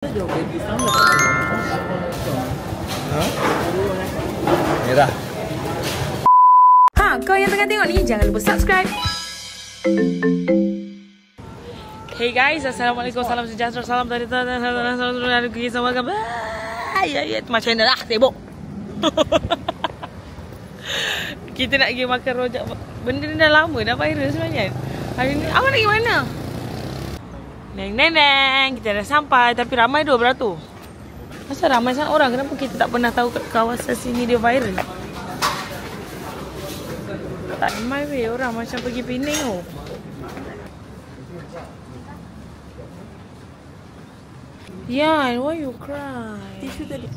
Merah. Kau yang tengah tengok ni, jangan lupa subscribe. Hey guys, assalamualaikum, salam sejahtera, salam dari salam sama kabar. Ya, macam mana lah, sibuk. Kita nak pergi makan rojak. Benda ni dah lama, dah viral sebenarnya. Hari ni, awak nak pergi mana? Neng, kita dah sampai. Tapi ramai 2 beratur. Masa ramai sangat orang, kenapa kita tak pernah tahu kawasan sini dia viral? Tak ramai weh, orang macam pergi Penang tu. Yan, why you cry? Tisu tadi.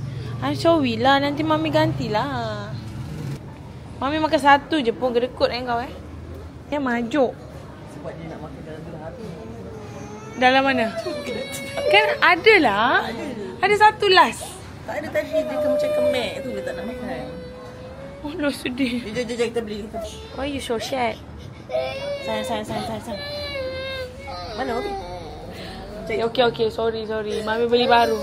Sorry lah, nanti Mami gantilah. Mami makan satu je pun, gedekut kau Dia majuk. Sebab dia nak makan dalam 2 hari. Dalam mana? Kan ada lah. Ada satu last. Tak ada tadi, dia macam kemek tu, dia tak nak makan. Oh, lo sedih. Jom, kita beli. Why you so sad? Sayang. Mana Obi? Okay, sorry. Mami beli baru.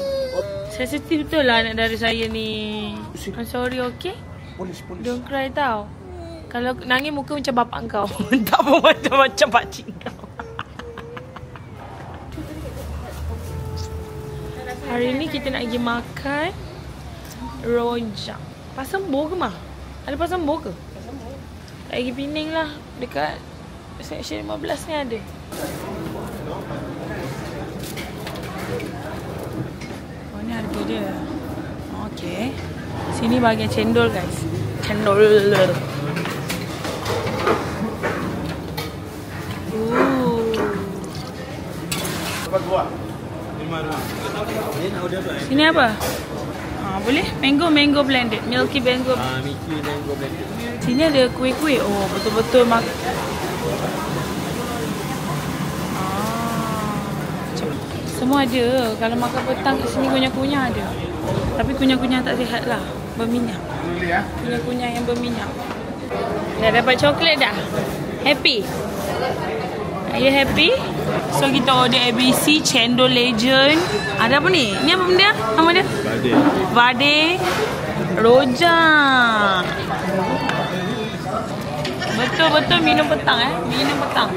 Sensitif betul lah anak dari saya ni. I'm sorry, okay? Polis. Don't cry tau. Kalau nangis muka macam bapak kau. Tak pun macam pakcik kau. Hari ni kita nak pergi makan rojak. Pasembo ke mah? Ada Pasembo ke? Tak pergi Penang lah. Dekat section 15 ni ada. Oh, ni harga dia. Okay. Sini bahagian cendol guys. Cendol. Sini apa? Boleh? Mango blended. Milky mango. Milky mango blended. Sini ada kuih-kuih. Oh, betul-betul semua ada. Kalau makan petang kat sini kunyah-kunyah ada. Tapi kunyah-kunyah tak sihat lah. Berminyak. Kunyah-kunyah yang berminyak. Dah dapat coklat dah? Happy? Are you happy? So kita order ABC Cendol Legend. Ada apa ni? Ni apa benda? Nama dia? Vade Rojak. Betul-betul minum petang Minum petang.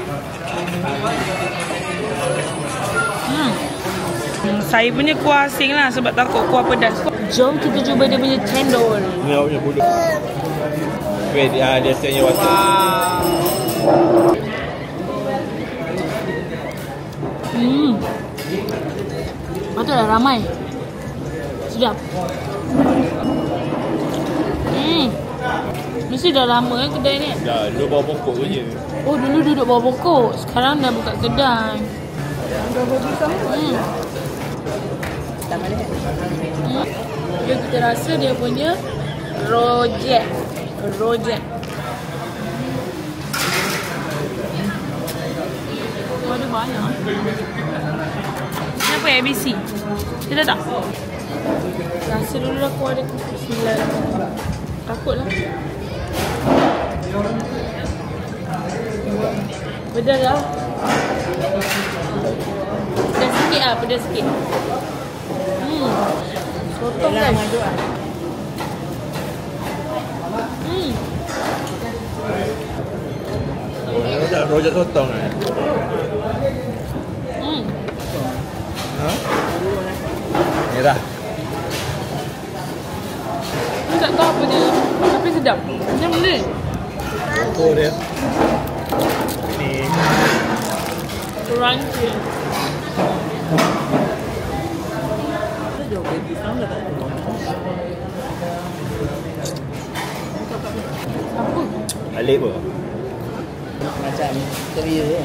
Saya punya kuah asing lah sebab takut kuah pedas. Jom kita cuba dia punya cendol. Ni awak punya bulu. Wait, dia setnya water. Betul dah ramai. Sedap. Mesti dah lama kedai ni. Dah, dulu bawa pokok je. Oh, dulu duduk bawah pokok. Sekarang dah buka kedai. Jom kita rasa dia punya rojak. Ada banyak. Ini apa ABC? Kita tak? Rasa dulu aku ada bismillah. Takutlah. Pedas lah. Pedas sikit. Sotong kan? Rojak sotong Merah. Aku tak tahu apa dia. Tapi sedap. Macam mana ni? Oh dia. Ni. Crunchy. Apa? Alik apa? Macam teriak je.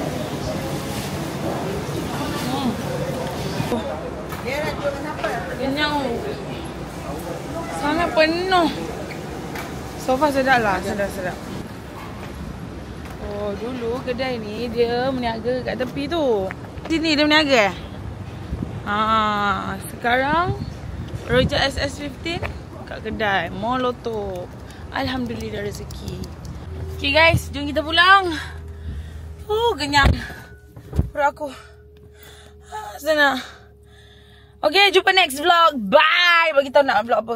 Dia nak jual apa? Kenyang. Sangat penuh. So far sedap lah. Sedap. Oh, dulu kedai ni dia meniaga kat tepi tu. Sini dia meniaga. Sekarang rojak SS15 kat kedai Moloto. Alhamdulillah rezeki. Okay guys, jom kita pulang. Kenyang. Perut aku. Sana. Okay, jumpa next vlog. Bye. Bagi tahu nak vlog apa.